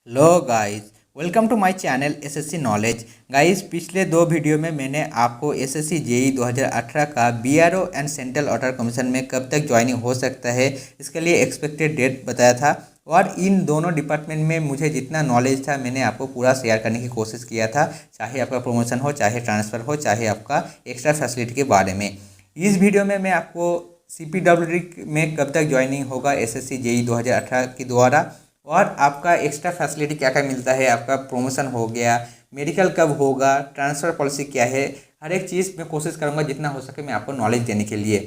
Hello guys, welcome to my channel SSC knowledge. Guys, पिछले दो video में मैंने आपको एसएससी जेई 2018 का BRO and central order commission में कब तक ज्वाइनिंग हो सकता है, इसके लिए एक्सपेक्टेड डेट बताया था। और इन दोनों डिपार्टमेंट में मुझे जितना नॉलेज था मैंने आपको पूरा शेयर करने की कोशिश किया था, चाहे आपका प्रमोशन हो, चाहे ट्रांसफ़र हो, चाहे आपका एक्स्ट्रा फैसिलिटी के बारे में। इस वीडियो में मैं आपको CPWD में कब तक ज्वाइनिंग होगा एसएससी जेई 2018 के द्वारा, और आपका एक्स्ट्रा फैसिलिटी क्या क्या मिलता है, आपका प्रमोशन हो गया, मेडिकल कब होगा, ट्रांसफ़र पॉलिसी क्या है, हर एक चीज़ मैं कोशिश करूंगा जितना हो सके मैं आपको नॉलेज देने के लिए।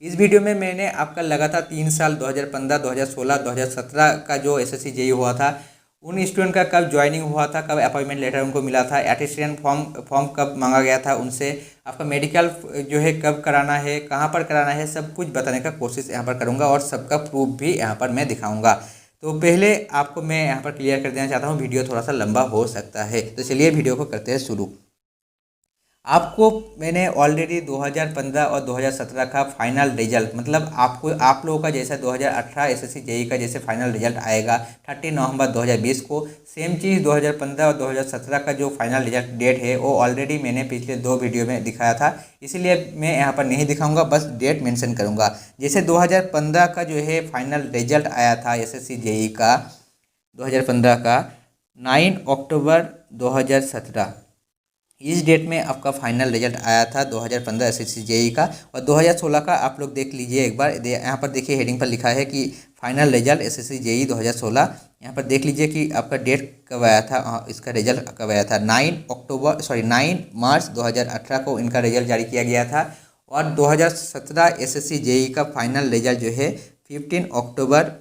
इस वीडियो में मैंने आपका लगातार 3 साल 2015, 2016, 2017 का जो एसएससी जेई हुआ था, उन स्टूडेंट का कब ज्वाइनिंग हुआ था, कब अपॉइंटमेंट लेटर उनको मिला था, एटेस्टेशन फॉर्म कब मांगा गया था उनसे, आपका मेडिकल जो है कब कराना है, कहाँ पर कराना है, सब कुछ बताने का कोशिश यहाँ पर करूँगा और सबका प्रूफ भी यहाँ पर मैं दिखाऊँगा। तो पहले आपको मैं यहाँ पर क्लियर कर देना चाहता हूँ, वीडियो थोड़ा सा लंबा हो सकता है, तो चलिए वीडियो को करते हैं शुरू। आपको मैंने ऑलरेडी 2015 और 2017 का फाइनल रिजल्ट, मतलब आप लोगों का जैसा 2018 एसएससी जेई का जैसे फाइनल रिजल्ट आएगा 30 नवंबर 2020 को, सेम चीज़ 2015 और 2017 का जो फाइनल रिजल्ट डेट है वो ऑलरेडी मैंने पिछले दो वीडियो में दिखाया था, इसीलिए मैं यहाँ पर नहीं दिखाऊंगा, बस डेट मेंशन करूँगा। जैसे 2015 का जो है फाइनल रिजल्ट आया था एसएससी जेई का 2015 का 9 अक्टूबर 2017, इस डेट में आपका फाइनल रिजल्ट आया था 2015 एसएससी जेई का। और 2016 का आप लोग देख लीजिए एक बार, यहाँ पर देखिए हेडिंग पर लिखा है कि फाइनल रिजल्ट एसएससी जेई 2016। यहाँ पर देख लीजिए कि आपका डेट कब आया था, इसका रिजल्ट कब आया था, 9 मार्च 2018 को इनका रिजल्ट जारी किया गया था। और 2017 एसएससी जेई का फाइनल रिजल्ट जो है 15 अक्टूबर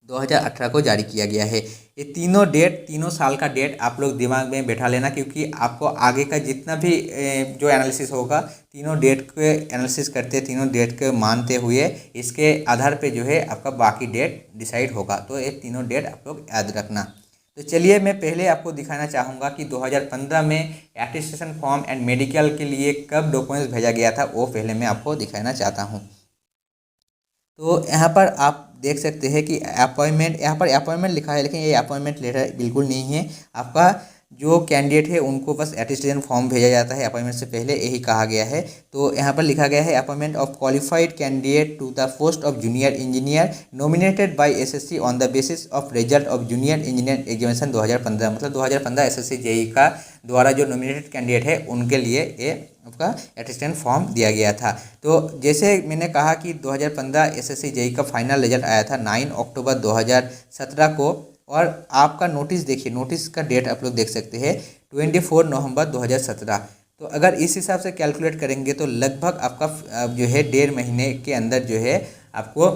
2018 को जारी किया गया है। ये तीनों डेट, तीनों साल का डेट आप लोग दिमाग में बैठा लेना, क्योंकि आपको आगे का जितना भी जो एनालिसिस होगा, तीनों डेट के एनालिसिस करते, तीनों डेट के मानते हुए इसके आधार पे जो है आपका बाकी डेट डिसाइड होगा। तो ये तीनों डेट आप लोग याद रखना। तो चलिए मैं पहले आपको दिखाना चाहूँगा कि 2015 में एटेस्टेशन फॉर्म एंड मेडिकल के लिए कब डॉक्यूमेंट्स भेजा गया था, वो पहले मैं आपको दिखाना चाहता हूँ। तो यहाँ पर आप देख सकते हैं कि अपॉइंटमेंट, यहाँ पर अपॉइंटमेंट लिखा है, लेकिन ये अपॉइंटमेंट लेटर बिल्कुल नहीं है। आपका जो कैंडिडेट है उनको बस एटेस्टेशन फॉर्म भेजा जाता है अपॉइंटमेंट से पहले, यही कहा गया है। तो यहाँ पर लिखा गया है appointment of qualified candidate to the post of junior engineer nominated by SSC on the basis of result of junior engineer examination 2015, मतलब 2015 एसएससी जेई का द्वारा जो नॉमिनेटेड कैंडिडेट है उनके लिए ये आपका एटेस्टेशन फॉर्म दिया गया था। तो जैसे मैंने कहा कि 2015 एसएससी जेई का फाइनल रिजल्ट आया था 9 अक्टूबर 2017 को, और आपका नोटिस देखिए, नोटिस का डेट आप लोग देख सकते हैं 24 नवंबर 2017। तो अगर इस हिसाब से कैलकुलेट करेंगे तो लगभग आपका जो है 1.5 महीने के अंदर जो है आपको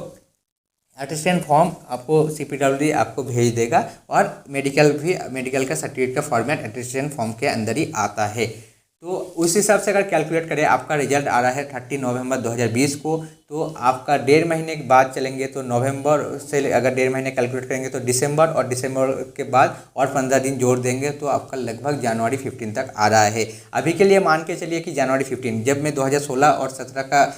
अटेस्टेशन फॉर्म आपको CPWD आपको भेज देगा, और मेडिकल का सर्टिफिकेट का फॉर्मेट अटेस्टेशन फॉर्म के अंदर ही आता है। तो उस हिसाब से अगर कैलकुलेट करें, आपका रिजल्ट आ रहा है 30 नवंबर 2020 को, तो आपका 1.5 महीने के बाद चलेंगे तो नवंबर से अगर 1.5 महीने कैलकुलेट करेंगे तो दिसंबर, और दिसंबर के बाद और 15 दिन जोड़ देंगे तो आपका लगभग जनवरी 15 तक आ रहा है। अभी के लिए मान के चलिए कि जनवरी 15, जब मैं 2016 और 17 का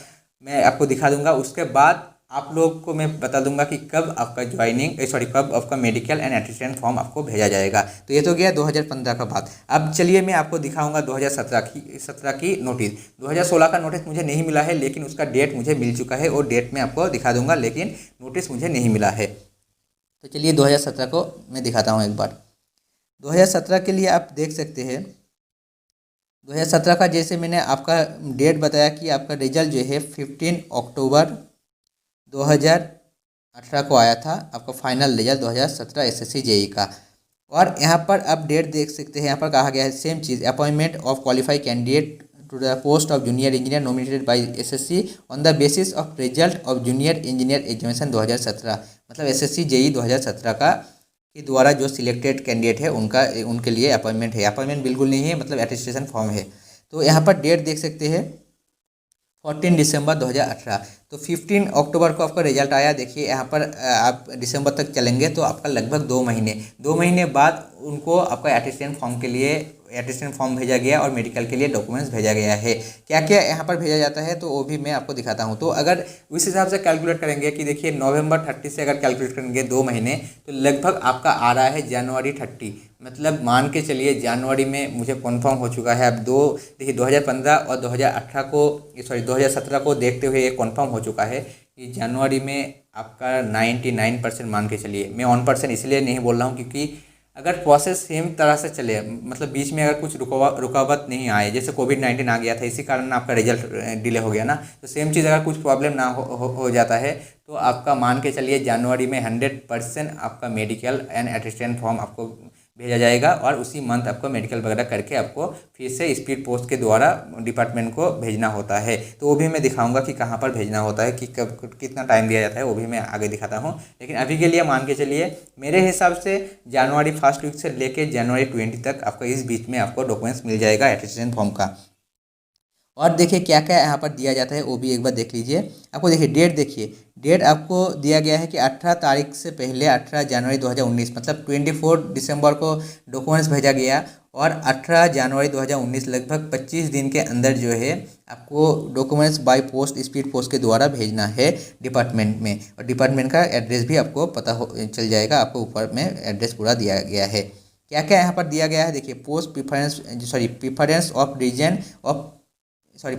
मैं आपको दिखा दूंगा, उसके बाद आप लोग को मैं बता दूंगा कि कब आपका कब आपका मेडिकल एंड एटेस्टेशन फॉर्म आपको भेजा जाएगा। तो ये तो गया 2015 का बात। अब चलिए मैं आपको दिखाऊंगा 2017 की नोटिस। 2016 का नोटिस मुझे नहीं मिला है, लेकिन उसका डेट मुझे मिल चुका है, और डेट मैं आपको दिखा दूंगा, लेकिन नोटिस मुझे नहीं मिला है। तो चलिए 2017 को मैं दिखाता हूँ एक बार। 2017 के लिए आप देख सकते हैं, 2017 का जैसे मैंने आपका डेट बताया कि आपका रिजल्ट जो है 15 अक्टूबर 2018 को आया था, आपका फाइनल रिजल्ट 2017 एसएससी जेई का। और यहाँ पर आप डेट देख सकते हैं, यहाँ पर कहा गया है सेम चीज़, appointment of qualified candidate to the post of junior engineer nominated by SSC on the basis of result of junior engineer examination 2017, मतलब एसएससी जेई 2017 का के द्वारा जो सिलेक्टेड कैंडिडेट है उनके लिए अपॉइंटमेंट है। अपॉइंटमेंट बिल्कुल नहीं है, मतलब एटेस्टेशन फॉर्म है। तो यहाँ पर डेट देख सकते हैं, 14 दिसंबर 2018। तो 15 अक्टूबर को आपका रिजल्ट आया। देखिए यहाँ पर आप दिसंबर तक चलेंगे तो आपका लगभग 2 महीने बाद उनको आपका अटेस्टेंट फॉर्म के लिए अटेस्टेंट फॉर्म भेजा गया और मेडिकल के लिए डॉक्यूमेंट्स भेजा गया है। क्या क्या यहाँ पर भेजा जाता है तो वो भी मैं आपको दिखाता हूँ। तो अगर उस हिसाब से कैलकुलेट करेंगे कि देखिए नवंबर 30 से अगर कैलकुलेट करेंगे 2 महीने, तो लगभग आपका आ रहा है जनवरी 30। मतलब मान के चलिए जनवरी में मुझे कन्फर्म हो चुका है। अब देखिए 2015 और 2018 को, सॉरी 2017 को देखते हुए ये कन्फर्म हो चुका है कि जनवरी में आपका 99% मान के चलिए। मैं 1% इसलिए नहीं बोल रहा हूँ क्योंकि अगर प्रोसेस सेम तरह से चले, मतलब बीच में अगर कुछ रुकावट नहीं आए, जैसे कोविड-19 आ गया था इसी कारण आपका रिजल्ट डिले हो गया ना, तो सेम चीज़ अगर कुछ प्रॉब्लम ना हो जाता है तो आपका मान के चलिए जनवरी में 100% आपका मेडिकल एंड अटेस्टेंट फॉर्म आपको भेजा जाएगा और उसी मंथ आपको मेडिकल वगैरह करके आपको फिर से स्पीड पोस्ट के द्वारा डिपार्टमेंट को भेजना होता है। तो वो भी मैं दिखाऊंगा कि कहाँ पर भेजना होता है, कि कब कितना टाइम दिया जाता है, वो भी मैं आगे दिखाता हूँ। लेकिन अभी के लिए मान के चलिए मेरे हिसाब से जनवरी फर्स्ट वीक से लेके जनवरी 20 तक आपको इस बीच में आपको डॉक्यूमेंट्स मिल जाएगा अटेस्टेंट फॉर्म का। और देखिए क्या क्या यहाँ पर दिया जाता है वो भी एक बार देख लीजिए। आपको देखिए डेट, देखिए डेट आपको दिया गया है कि 18 तारीख से पहले 18 जनवरी 2019, मतलब 24 दिसंबर को डॉक्यूमेंट्स भेजा गया और 18 जनवरी 2019 लगभग 25 दिन के अंदर जो है आपको documents by post speed post के द्वारा भेजना है डिपार्टमेंट में। और डिपार्टमेंट का एड्रेस भी आपको पता चल जाएगा, आपको ऊपर में एड्रेस पूरा दिया गया है। क्या क्या यहाँ पर दिया गया है देखिए, preference of region of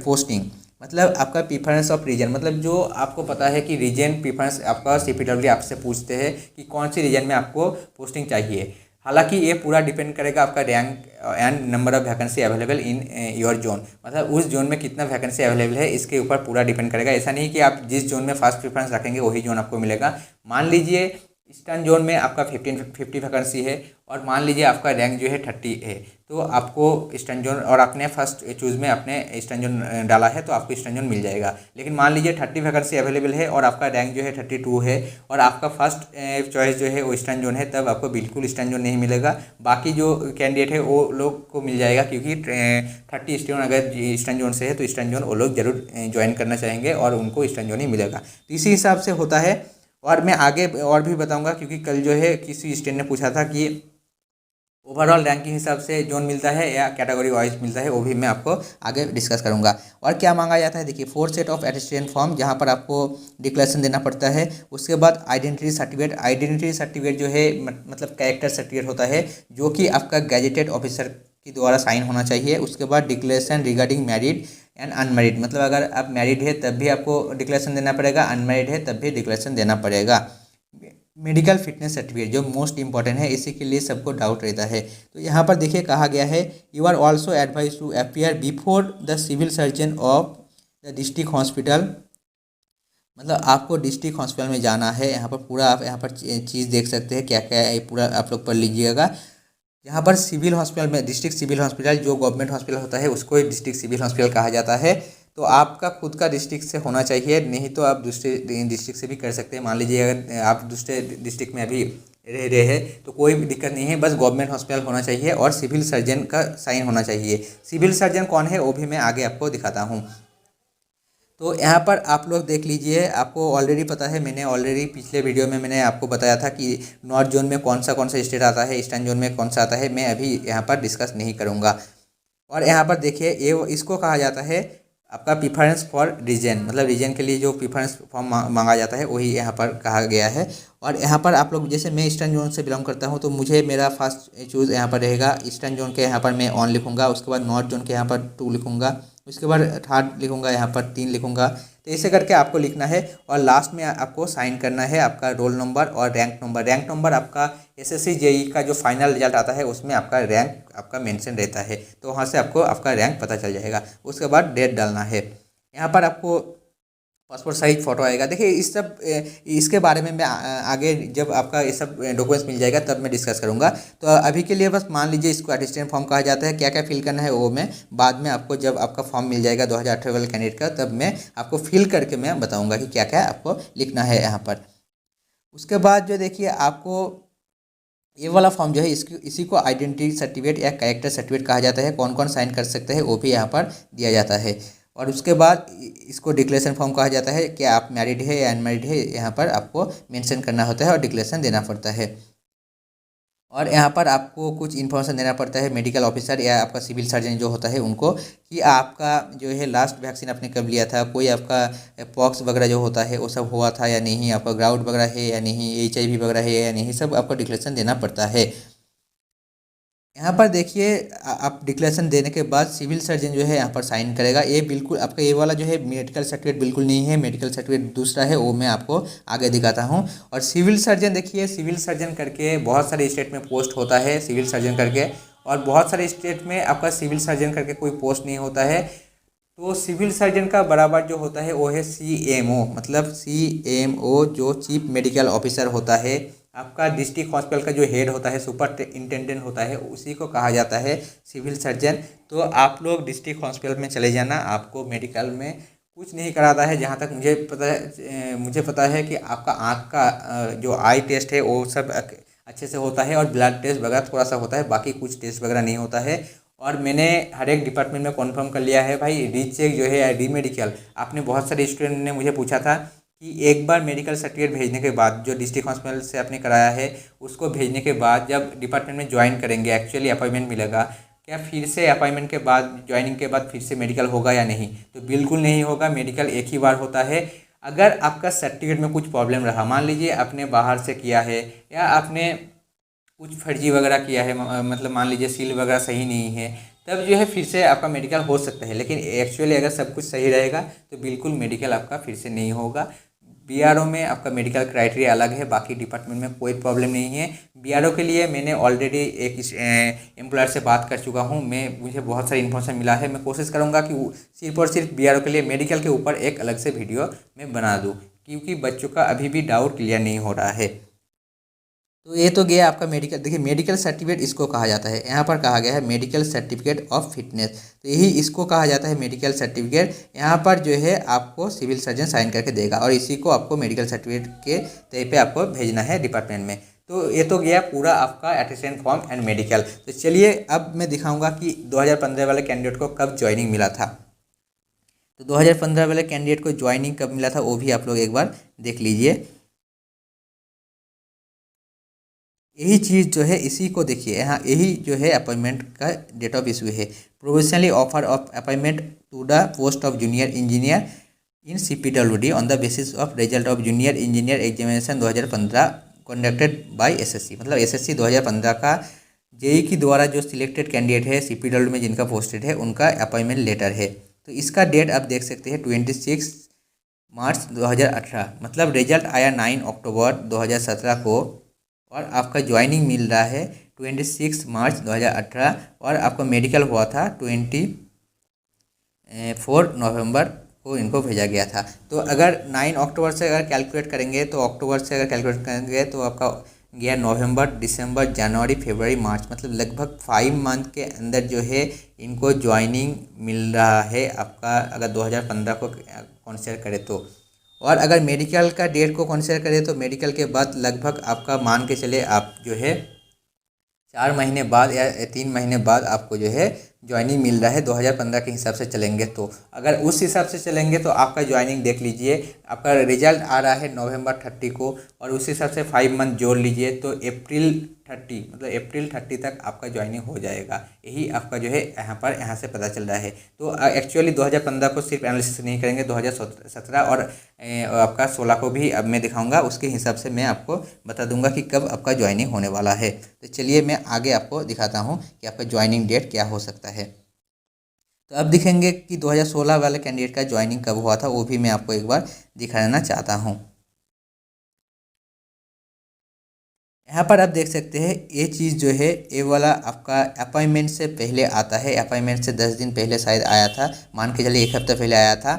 posting, मतलब आपका प्रीफरेंस ऑफ रीजन, मतलब जो आपको पता है कि रीजन प्रीफरेंस आपका CPW आपसे पूछते हैं कि कौन सी रीजन में आपको पोस्टिंग चाहिए। हालांकि ये पूरा डिपेंड करेगा आपका rank and number of vacancy available in your zone, मतलब उस जोन में कितना वैकेंसी अवेलेबल है इसके ऊपर पूरा डिपेंड करेगा। ऐसा नहीं कि आप जिस जोन में फर्स्ट प्रीफरेंस रखेंगे वही जोन आपको मिलेगा। मान लीजिए ईस्टर्न जोन में आपका 50 वैकेंसी है और मान लीजिए आपका रैंक जो है 30 है, तो आपको ईस्टर्न जोन, और आपने फर्स्ट चूज़ में आपने ईस्टर्न जोन डाला है तो आपको ईस्टर्न जोन मिल जाएगा। लेकिन मान लीजिए 30 वैकेंसी अवेलेबल है और आपका रैंक जो है 32 है और आपका फर्स्ट चॉइस जो है वो ईस्टर्न जोन है, तब आपको बिल्कुल ईस्टर्न जोन नहीं मिलेगा। बाकी जो कैंडिडेट है वो लोग को मिल जाएगा, क्योंकि 30 ईस्टर्न अगर ईस्टर्न जोन से है तो ईस्टर्न जोन वो लोग जरूर ज्वाइन करना चाहेंगे और उनको ईस्टर्न जोन ही मिलेगा। तो इसी हिसाब से होता है। और मैं आगे और भी बताऊंगा, क्योंकि कल जो है किसी स्टूडेंट ने पूछा था कि ओवरऑल रैंक के हिसाब से जोन मिलता है या कैटेगरी वाइज मिलता है, वो भी मैं आपको आगे डिस्कस करूंगा। और क्या मांगा जाता है देखिए, 4 सेट ऑफ अटेस्टेंट फॉर्म, जहां पर आपको डिक्लेरेशन देना पड़ता है। उसके बाद आइडेंटिटी सर्टिफिकेट जो है मतलब कैरेक्टर सर्टिफिकेट होता है, जो कि आपका गैजेटेड ऑफिसर के द्वारा साइन होना चाहिए। उसके बाद declaration regarding married and unmarried, मतलब अगर आप मैरिड है तब भी आपको डिक्लेरेशन देना पड़ेगा, अनमैरिड है तब भी डिक्लेरेशन देना पड़ेगा। मेडिकल फिटनेस सर्टिफिकेट जो मोस्ट इंपॉर्टेंट है, इसी के लिए सबको डाउट रहता है। तो यहाँ पर देखिए कहा गया है, you are also advise to appear before the civil surgeon of the district hospital, मतलब आपको डिस्ट्रिक्ट हॉस्पिटल में जाना है। यहाँ पर पूरा आप यहाँ पर चीज़ देख सकते हैं, क्या क्या है ये पूरा आप लोग पढ़ लीजिएगा। यहाँ पर सिविल हॉस्पिटल में, डिस्ट्रिक्ट सिविल हॉस्पिटल जो गवर्नमेंट हॉस्पिटल होता है उसको डिस्ट्रिक्ट सिविल हॉस्पिटल कहा जाता है। तो आपका खुद का डिस्ट्रिक्ट से होना चाहिए, नहीं तो आप दूसरे डिस्ट्रिक्ट से भी कर सकते हैं। मान लीजिए अगर आप दूसरे डिस्ट्रिक्ट में अभी रह रहे हैं तो कोई भी दिक्कत नहीं है, बस गवर्नमेंट हॉस्पिटल होना चाहिए और सिविल सर्जन का साइन होना चाहिए। सिविल सर्जन कौन है वो भी मैं आगे आपको दिखाता हूँ। तो यहाँ पर आप लोग देख लीजिए, आपको ऑलरेडी पता है, मैंने ऑलरेडी पिछले वीडियो में मैंने आपको बताया था कि नॉर्थ जोन में कौन सा स्टेट आता है, ईस्टर्न जोन में कौन सा आता है। मैं अभी यहाँ पर डिस्कस नहीं करूँगा। और यहाँ पर देखिए ये इसको कहा जाता है आपका प्रीफरेंस फॉर रीजन, मतलब रीजन के लिए जो प्रीफरेंस फॉर्म मांगा जाता है वही यहाँ पर कहा गया है। और यहाँ पर आप लोग, जैसे मैं ईस्टर्न जोन से बिलोंग करता हूँ तो मुझे मेरा फर्स्ट चूज़ यहाँ पर रहेगा ईस्टर्न जोन के, यहाँ पर मैं 1 लिखूँगा। उसके बाद नॉर्थ जोन के यहाँ पर 2 लिखूँगा। उसके बाद थर्ड लिखूँगा, यहाँ पर 3 लिखूँगा। तो ऐसे करके आपको लिखना है और लास्ट में आपको साइन करना है आपका रोल नंबर और रैंक नंबर आपका SSC JEE का जो फाइनल रिजल्ट आता है उसमें आपका रैंक आपका मेंशन रहता है, तो वहाँ से आपको आपका रैंक पता चल जाएगा। उसके बाद डेट डालना है। यहाँ पर आपको पासपोर्ट साइज फ़ोटो आएगा। देखिए इसके बारे में मैं आगे जब आपका ये सब डॉक्यूमेंट्स मिल जाएगा तब मैं डिस्कस करूँगा। तो अभी के लिए बस मान लीजिए इसको अटेस्टेंट फॉर्म कहा जाता है। क्या क्या फिल करना है वो मैं बाद में आपको, जब आपका फॉर्म मिल जाएगा 2018 वाले कैंडिडेट का, तब मैं आपको फिल करके मैं बताऊँगा कि क्या क्या आपको लिखना है यहाँ पर। उसके बाद जो देखिए आपको ये वाला फॉर्म जो है इसी को आइडेंटिटी सर्टिफिकेट या कैरेक्टर सर्टिफिकेट कहा जाता है। कौन कौन साइन कर सकते हैं वो भी यहाँ पर दिया जाता है। और उसके बाद इसको डिक्लेरेशन फॉर्म कहा जाता है कि आप मैरिड है या अनमैरिड है, यहाँ पर आपको मेंशन करना होता है और डिक्लेरेशन देना पड़ता है। और यहाँ पर आपको कुछ इन्फॉर्मेशन देना पड़ता है मेडिकल ऑफिसर या आपका सिविल सर्जन जो होता है उनको, कि आपका जो है लास्ट वैक्सीन आपने कब लिया था, कोई आपका पॉक्स वगैरह जो होता है वो सब हुआ था या नहीं, आपका ग्राउड वगैरह है या नहीं, HIV वगैरह है या नहीं, सब आपको डिक्लेरेशन देना पड़ता है। यहाँ पर देखिए आप डिक्लेरेशन देने के बाद सिविल सर्जन जो है यहाँ पर साइन करेगा। ये बिल्कुल आपका ये वाला जो है मेडिकल सर्टिफिकेट बिल्कुल नहीं है, मेडिकल सर्टिफिकेट दूसरा है, वो मैं आपको आगे दिखाता हूँ। और सिविल सर्जन देखिए, सिविल सर्जन करके बहुत सारे स्टेट में पोस्ट होता है सिविल सर्जन करके, और बहुत सारे स्टेट में आपका सिविल सर्जन करके कोई पोस्ट नहीं होता है। तो सिविल सर्जन का बराबर जो होता है वो है CMO, मतलब CMO जो चीफ मेडिकल ऑफिसर होता है। आपका डिस्ट्रिक्ट हॉस्पिटल का जो हेड होता है, सुपरिटेंडेंट होता है, उसी को कहा जाता है सिविल सर्जन। तो आप लोग डिस्ट्रिक्ट हॉस्पिटल में चले जाना, आपको मेडिकल में कुछ नहीं कराता है। जहाँ तक मुझे पता है कि आपका आँख का जो आई टेस्ट है वो सब अच्छे से होता है, और ब्लड टेस्ट वगैरह थोड़ा सा होता है, बाकी कुछ टेस्ट वगैरह नहीं होता है। और मैंने हर एक डिपार्टमेंट में कन्फर्म कर लिया है भाई। रीचेक जो है या डी मेडिकल, आपने बहुत सारे स्टूडेंट ने मुझे पूछा था कि एक बार मेडिकल सर्टिफिकेट भेजने के बाद जो डिस्ट्रिक्ट हॉस्पिटल से आपने कराया है उसको भेजने के बाद जब डिपार्टमेंट में ज्वाइन करेंगे, एक्चुअली अपॉइंटमेंट मिलेगा, क्या फिर से अपॉइंटमेंट के बाद ज्वाइनिंग के बाद फिर से मेडिकल होगा या नहीं? तो बिल्कुल नहीं होगा, मेडिकल एक ही बार होता है। अगर आपका सर्टिफिकेट में कुछ प्रॉब्लम रहा, मान लीजिए आपने बाहर से किया है या आपने कुछ फर्जी वगैरह किया है, मतलब मान लीजिए सील वगैरह सही नहीं है, तब जो है फिर से आपका मेडिकल हो सकता है। लेकिन एक्चुअली अगर सब कुछ सही रहेगा तो बिल्कुल मेडिकल आपका फिर से नहीं होगा। BRO में आपका मेडिकल क्राइटेरिया अलग है, बाकी डिपार्टमेंट में कोई प्रॉब्लम नहीं है। BRO के लिए मैंने ऑलरेडी एक एम्प्लॉयर से बात कर चुका हूँ, मुझे बहुत सारी इन्फॉर्मेशन मिला है। मैं कोशिश करूँगा कि सिर्फ और सिर्फ BRO के लिए मेडिकल के ऊपर एक अलग से वीडियो मैं बना दूँ, क्योंकि बच्चों का अभी भी डाउट क्लियर नहीं हो रहा है। तो ये तो गया आपका मेडिकल। देखिए मेडिकल सर्टिफिकेट इसको कहा जाता है, यहाँ पर कहा गया है मेडिकल सर्टिफिकेट ऑफ फिटनेस, तो यही इसको कहा जाता है मेडिकल सर्टिफिकेट। यहाँ पर जो है आपको सिविल सर्जन साइन करके देगा, और इसी को आपको मेडिकल सर्टिफिकेट के तय पे आपको भेजना है डिपार्टमेंट में। तो ये तो गया पूरा आपका अटेस्टेशन फॉर्म एंड मेडिकल। तो चलिए अब मैं दिखाऊँगा कि 2015 वाले कैंडिडेट को कब ज्वाइनिंग मिला था। तो 2015 वाले कैंडिडेट को ज्वाइनिंग कब मिला था वो भी आप लोग एक बार देख लीजिए। यही चीज़ जो है इसी को देखिए, यहाँ यही जो है अपॉइंटमेंट का डेट ऑफ इशू है। Provisionally offer of appointment to the post of junior engineer in CPWD on the basis of result of junior engineer examination 2015 conducted by SSC, मतलब SSC 2015 का JEE के द्वारा जो सिलेक्टेड कैंडिडेट है CPWD में जिनका posted है उनका अपॉइंटमेंट लेटर है। तो इसका डेट आप देख सकते हैं 26 मार्च 2018, मतलब रिजल्ट आया 9 अक्टूबर 2017 को, और आपका ज्वाइनिंग मिल रहा है 26 मार्च 2018, और आपका मेडिकल हुआ था 24 नवंबर को इनको भेजा गया था। तो अगर 9 अक्टूबर से अगर कैलकुलेट करेंगे, तो अक्टूबर से अगर कैलकुलेट करेंगे तो आपका गया नवंबर, दिसंबर, जनवरी, फरवरी, मार्च, मतलब लगभग 5 मंथ के अंदर जो है इनको ज्वाइनिंग मिल रहा है आपका, अगर 2015 को कंसीडर करें तो। और अगर मेडिकल का डेट को कंसीडर करें तो मेडिकल के बाद लगभग आपका मान के चले आप जो है 4 महीने बाद या 3 महीने बाद आपको जो है ज्वाइनिंग मिल रहा है 2015 के हिसाब से चलेंगे। तो अगर उस हिसाब से चलेंगे तो आपका ज्वाइनिंग देख लीजिए, आपका रिजल्ट आ रहा है नवंबर 30 को, और उस हिसाब से 5 मंथ जोड़ लीजिए तो अप्रैल 30, मतलब अप्रैल 30 तक आपका ज्वाइनिंग हो जाएगा। यही आपका जो है यहाँ से पता चल रहा है। तो एक्चुअली 2015 को सिर्फ एनालिसिस नहीं करेंगे, 2017 और आपका 16 को भी अब मैं दिखाऊंगा, उसके हिसाब से मैं आपको बता दूंगा कि कब आपका ज्वाइनिंग होने वाला है। तो चलिए मैं आगे आपको दिखाता हूँ कि आपका ज्वाइनिंग डेट क्या हो सकता है। तो अब दिखेंगे कि 2016 वाले कैंडिडेट का ज्वाइनिंग कब हुआ था, वो भी मैं आपको एक बार दिखाना चाहता हूँ। यहाँ पर आप देख सकते हैं ये चीज़ जो है ये वाला आपका अपॉइंटमेंट से पहले आता है, अपॉइंटमेंट से 10 दिन पहले शायद आया था, मान के चलिए 1 हफ्ता पहले आया था,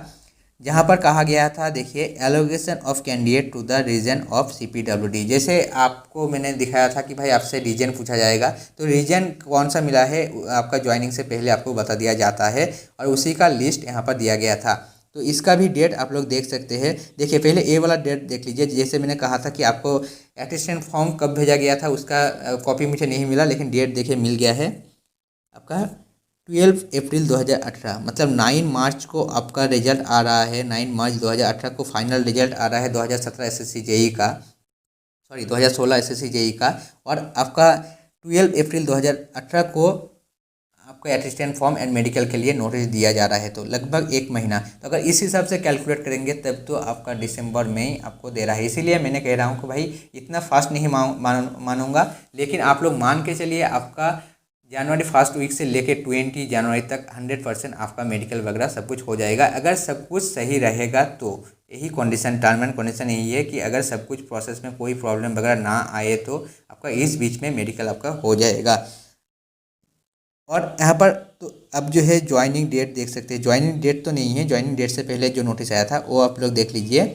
जहाँ पर कहा गया था देखिए allocation of candidate to the region of CPWD। जैसे आपको मैंने दिखाया था कि भाई आपसे रीजन पूछा जाएगा, तो रीजन कौन सा मिला है आपका ज्वाइनिंग से पहले आपको बता दिया जाता है, और उसी का लिस्ट यहाँ पर दिया गया था। तो इसका भी डेट आप लोग देख सकते हैं। देखिए पहले ए वाला डेट देख लीजिए, जैसे मैंने कहा था कि आपको अटेस्टेशन फॉर्म कब भेजा गया था उसका कॉपी मुझे नहीं मिला, लेकिन डेट देखिए मिल गया है आपका 12 अप्रैल 2018 मतलब 9 मार्च को आपका रिजल्ट आ रहा है। 9 मार्च 2018 को फाइनल रिजल्ट आ रहा है 2017 एसएससी जेई का, सॉरी 2016 एसएससी जेई का। और आपका 12 अप्रैल 2018 को आपको असिस्टेंट फॉर्म एंड मेडिकल के लिए नोटिस दिया जा रहा है, तो लगभग 1 महीना। तो अगर इस हिसाब से कैलकुलेट करेंगे तब तो आपका दिसंबर में ही आपको दे रहा है। इसीलिए मैंने कह रहा हूँ कि भाई इतना फास्ट नहीं मानूंगा, लेकिन आप लोग मान के चलिए आपका जनवरी फर्स्ट वीक से लेके 20 जनवरी तक 100% आपका मेडिकल वगैरह सब कुछ हो जाएगा, अगर सब कुछ सही रहेगा तो। यही कंडीशन, टर्म एंड कंडीशन यही है कि अगर सब कुछ प्रोसेस में कोई प्रॉब्लम वगैरह ना आए तो आपका इस बीच में मेडिकल आपका हो जाएगा। और यहाँ पर तो अब जो है ज्वाइनिंग डेट देख सकते हैं। ज्वाइनिंग डेट तो नहीं है, ज्वाइनिंग डेट से पहले जो नोटिस आया था वो आप लोग देख लीजिए।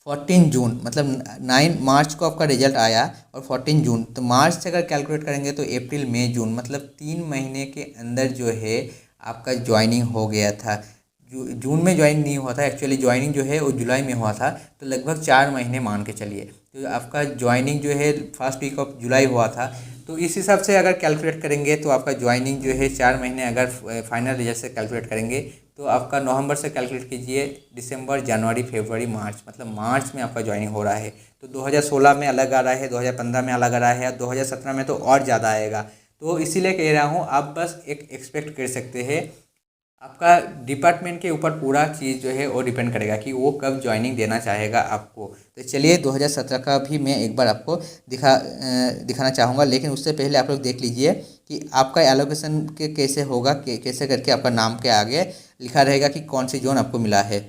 14 जून मतलब 9 मार्च को आपका रिजल्ट आया और 14 जून, तो मार्च से अगर कैलकुलेट करेंगे तो अप्रैल मई जून मतलब 3 महीने के अंदर जो है आपका ज्वाइनिंग हो गया था। जून में ज्वाइन नहीं हुआ था, एक्चुअली ज्वाइनिंग जो है वो जुलाई में हुआ था, तो लगभग 4 महीने मान के चलिए। तो आपका ज्वाइनिंग जो है फर्स्ट वीक ऑफ जुलाई हुआ था, तो इस हिसाब से अगर कैलकुलेट करेंगे तो आपका ज्वाइनिंग जो है 4 महीने, अगर फाइनल रिजल्ट से कैलकुलेट करेंगे तो आपका नवंबर से कैलकुलेट कीजिए, दिसंबर जनवरी फरवरी मार्च मतलब मार्च में आपका ज्वाइनिंग हो रहा है। तो 2016 में अलग आ रहा है, 2015 में अलग आ रहा है, 2017 में तो और ज़्यादा आएगा। तो इसीलिए कह रहा हूँ आप बस एक एक्सपेक्ट कर सकते हैं। आपका डिपार्टमेंट के ऊपर पूरा चीज़ जो है वो डिपेंड करेगा कि वो कब ज्वाइनिंग देना चाहेगा आपको। तो चलिए 2017 का भी मैं एक बार आपको दिखाना चाहूँगा, लेकिन उससे पहले आप लोग देख लीजिए कि आपका एलोकेशन के कैसे होगा, कैसे करके आपका नाम के आगे लिखा रहेगा कि कौन सी जोन आपको मिला है।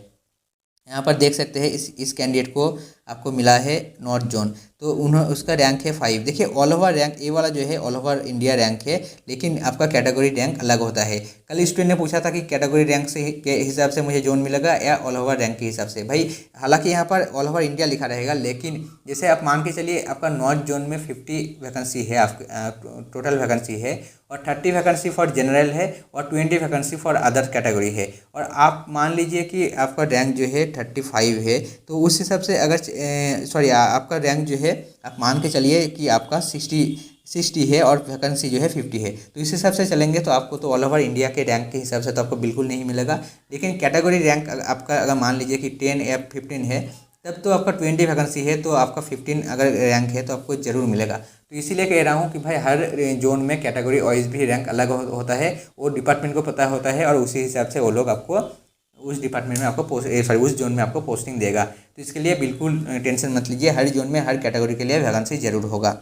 यहाँ पर देख सकते हैं इस कैंडिडेट को आपको मिला है नॉर्थ जोन, तो उसका रैंक है 5। देखिए ऑल ओवर रैंक ए वाला जो है ऑल ओवर इंडिया रैंक है, लेकिन आपका कैटेगरी रैंक अलग होता है। कल स्टूडेंट ने पूछा था कि कैटेगरी रैंक से के हिसाब से मुझे जोन मिलेगा या ऑल ओवर रैंक के हिसाब से। भाई हालांकि यहाँ पर ऑल ओवर इंडिया लिखा रहेगा, लेकिन जैसे आप मान के चलिए आपका नॉर्थ जोन में 50 वैकेंसी है, आप टोटल वैकेंसी है, और 30 वैकेंसी फॉर जनरल है और 20 वैकेंसी फॉर अदर कैटेगरी है। और आप मान लीजिए कि आपका रैंक जो है 35 है, तो उस हिसाब से अगर सॉरी आपका रैंक जो है आप मान के चलिए कि आपका 60 है और वैकेंसी जो है 50 है, तो इस हिसाब से चलेंगे तो आपको तो ऑल ओवर इंडिया के रैंक के हिसाब से तो आपको बिल्कुल नहीं मिलेगा। लेकिन कैटेगरी रैंक आपका अगर मान लीजिए कि 10 या 15 है, तब तो आपका 20 वैकेंसी है तो आपका 15 अगर रैंक है तो आपको ज़रूर मिलेगा। तो इसीलिए कह रहा हूँ कि भाई हर जोन में कैटेगरी वाइज भी रैंक अलग होता है, वो डिपार्टमेंट को पता होता है और उसी हिसाब से वो लोग आपको उस डिपार्टमेंट में आपको उस जोन में आपको पोस्टिंग देगा। तो इसके लिए बिल्कुल टेंशन मत लीजिए, हर जोन में हर कैटेगरी के लिए वैकेंसी ज़रूर होगा।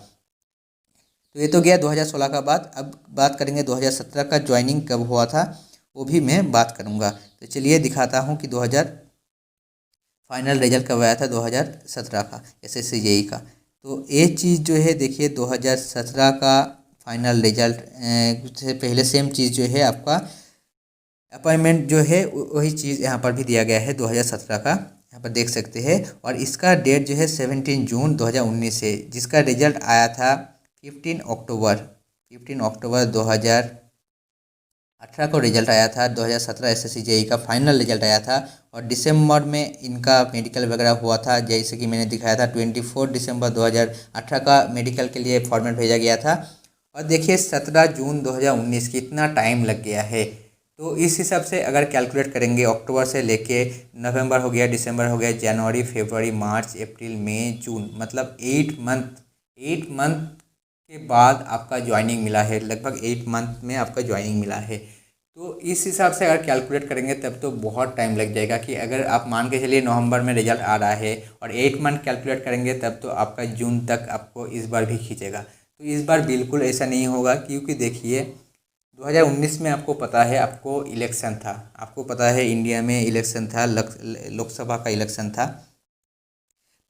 तो ये तो गया 2016 का बात। अब बात करेंगे 2017 का ज्वाइनिंग कब हुआ था, वो भी मैं बात करूँगा। तो चलिए दिखाता हूँ कि 2000 फाइनल रिजल्ट कब आया था 2017 का एसएससी जेई का। तो ये चीज़ जो है देखिए 2017 का फाइनल रिजल्ट से पहले सेम चीज़ जो है आपका अपॉइंटमेंट जो है वही चीज़ यहाँ पर भी दिया गया है 2017 का, यहाँ पर देख सकते हैं। और इसका डेट जो है 17 जून 2019 है, जिसका रिजल्ट आया था 15 अक्टूबर 2018 को रिजल्ट आया था। 2017 एसएससी जेई का फाइनल रिजल्ट आया था और दिसंबर में इनका मेडिकल वगैरह हुआ था, जैसे कि मैंने दिखाया था। 24 दिसंबर 2018 का मेडिकल के लिए फॉर्मेट भेजा गया था। और देखिए 17 जून 2019 कितना टाइम लग गया है। तो इस हिसाब से अगर कैलकुलेट करेंगे अक्टूबर से लेके नवंबर हो गया, दिसंबर हो गया, जनवरी फरवरी मार्च अप्रैल मई जून मतलब 8 मंथ के बाद आपका ज्वाइनिंग मिला है, लगभग 8 मंथ में आपका ज्वाइनिंग मिला है। तो इस हिसाब से अगर कैलकुलेट करेंगे तब तो बहुत टाइम लग जाएगा। कि अगर आप मान के चलिए नवंबर में रिजल्ट आ रहा है और 8 मंथ कैलकुलेट करेंगे तब तो आपका जून तक आपको इस बार भी खींचेगा। तो इस बार बिल्कुल ऐसा नहीं होगा, क्योंकि देखिए 2019 में आपको पता है आपको इलेक्शन था, आपको पता है इंडिया में इलेक्शन था, लोकसभा का इलेक्शन था।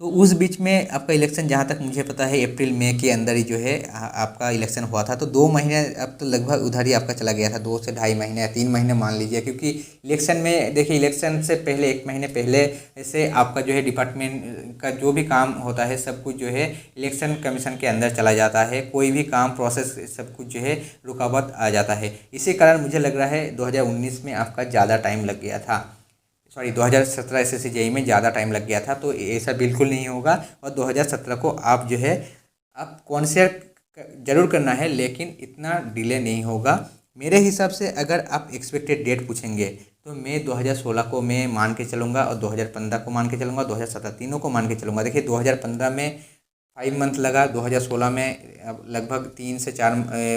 तो उस बीच में आपका इलेक्शन जहाँ तक मुझे पता है अप्रैल मई के अंदर ही जो है आपका इलेक्शन हुआ था। तो 2 महीने अब तो लगभग उधर ही आपका चला गया था, 2 से ढाई महीने या 3 महीने मान लीजिए। क्योंकि इलेक्शन में देखिए इलेक्शन से पहले 1 महीने पहले से आपका जो है डिपार्टमेंट का जो भी काम होता है सब कुछ जो है इलेक्शन कमीशन के अंदर चला जाता है, कोई भी काम प्रोसेस सब कुछ जो है रुकावट आ जाता है। इसी कारण मुझे लग रहा है 2019 में आपका ज़्यादा टाइम लग गया था, सॉरी 2017 एसएससी जेई में ज़्यादा टाइम लग गया था। तो ऐसा बिल्कुल नहीं होगा। और 2017 को आप जो है आप कॉन्सिडर ज़रूर करना है, लेकिन इतना डिले नहीं होगा। मेरे हिसाब से अगर आप एक्सपेक्टेड डेट पूछेंगे तो मैं 2016 को मैं मान के चलूँगा और 2015 को मान के चलूँगा, 2017 तीनों को मान के चलूँगा। देखिए 2015 में 5 मंथ लगा, 2016 में लगभग 3 से 4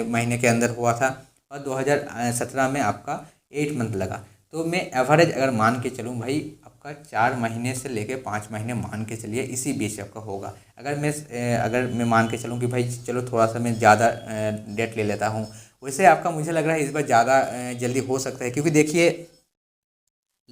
महीने के अंदर हुआ था, और 2017 में आपका 8 मंथ लगा। तो मैं एवरेज अगर मान के चलूँ भाई, आपका 4 महीने से लेके 5 महीने मान के चलिए, इसी बीच आपका होगा। अगर मैं मान के चलूँ कि भाई चलो थोड़ा सा मैं ज़्यादा डेट ले लेता हूँ, वैसे आपका मुझे लग रहा है इस बार ज़्यादा जल्दी हो सकता है, क्योंकि देखिए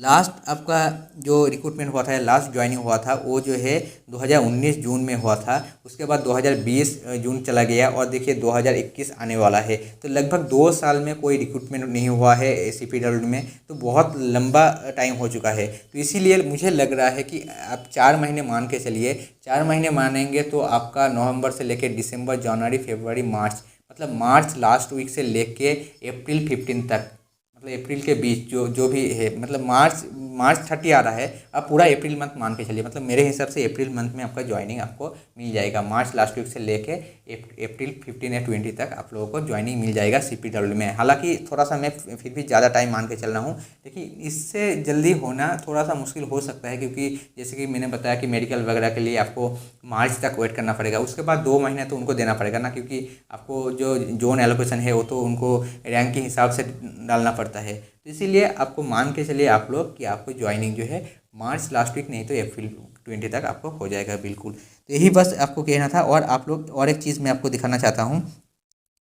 लास्ट आपका जो रिक्रूटमेंट हुआ था, लास्ट ज्वाइनिंग हुआ था, वो जो है 2019 जून में हुआ था। उसके बाद 2020 जून चला गया, और देखिए 2021 आने वाला है। तो लगभग 2 साल में कोई रिक्रूटमेंट नहीं हुआ है CPWD में, तो बहुत लंबा टाइम हो चुका है। तो इसीलिए मुझे लग रहा है कि आप 4 महीने मान के चलिए। 4 महीने मानेंगे तो आपका नवंबर से लेके दिसंबर, जनवरी, फरवरी, मार्च, मतलब मार्च लास्ट वीक से लेके अप्रैल 15 तक, मतलब अप्रैल के बीच जो भी है, मतलब मार्च 30 आ रहा है, आप पूरा अप्रैल मंथ मान के चलिए। मतलब मेरे हिसाब से अप्रैल मंथ में आपका ज्वाइनिंग आपको मिल जाएगा। मार्च लास्ट वीक से लेके अप्रैल 15 या 20 तक आप लोगों को ज्वाइनिंग मिल जाएगा CPWD में। हालांकि थोड़ा सा मैं फिर भी ज़्यादा टाइम मान के चल रहा हूँ, लेकिन इससे जल्दी होना थोड़ा सा मुश्किल हो सकता है, क्योंकि जैसे कि मैंने बताया कि मेडिकल वगैरह के लिए आपको मार्च तक वेट करना पड़ेगा। उसके बाद 2 महीने तो उनको देना पड़ेगा ना, क्योंकि आपको जो जोन एलोकेशन है वो तो उनको रैंक के हिसाब से डालना पड़ता है। तो इसीलिए आपको मान के चलिए आप लोग कि आपको ज्वाइनिंग जो है मार्च लास्ट वीक नहीं तो अप्रैल 20 तक आपको हो जाएगा बिल्कुल। तो यही बस आपको कहना था। और आप लोग और एक चीज़ मैं आपको दिखाना चाहता हूँ,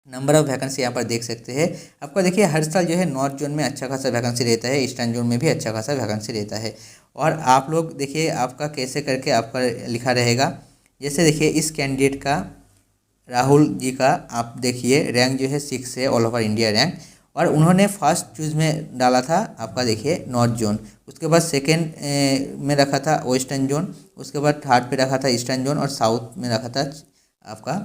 नंबर ऑफ़ वैकेंसी यहाँ पर देख सकते हैं। आपका देखिए हर साल जो है नॉर्थ जोन में अच्छा खासा वैकेंसी रहता है, ईस्टर्न जोन में भी अच्छा खासा वैकेंसी रहता है। और आप लोग देखिए आपका कैसे करके आपका लिखा रहेगा। जैसे देखिए इस कैंडिडेट का, राहुल जी का, आप देखिए रैंक जो है 6 है, ऑल ओवर इंडिया रैंक। और उन्होंने फर्स्ट चूज़ में डाला था आपका देखिए नॉर्थ जोन, उसके बाद सेकंड में रखा था वेस्टर्न जोन, उसके बाद थर्ड पे रखा था ईस्टर्न जोन, और साउथ में रखा था आपका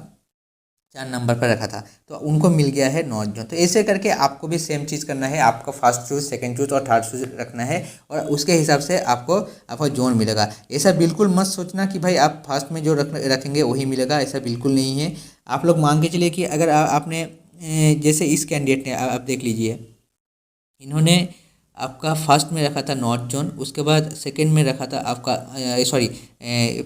4 नंबर पर रखा था। तो उनको मिल गया है नॉर्थ जोन। तो ऐसे करके आपको भी सेम चीज़ करना है, आपका फर्स्ट चूज, सेकंड चूज और थर्ड चूज रखना है, और उसके हिसाब से आपको आपका जोन मिलेगा। ऐसा बिल्कुल मत सोचना कि भाई आप फर्स्ट में जो रखेंगे वही मिलेगा, ऐसा बिल्कुल नहीं है। आप लोग मान के चलिए कि अगर आपने जैसे इस कैंडिडेट ने, आप देख लीजिए, इन्होंने आपका फर्स्ट में रखा था नॉर्थ जोन, उसके बाद सेकंड में रखा था आपका सॉरी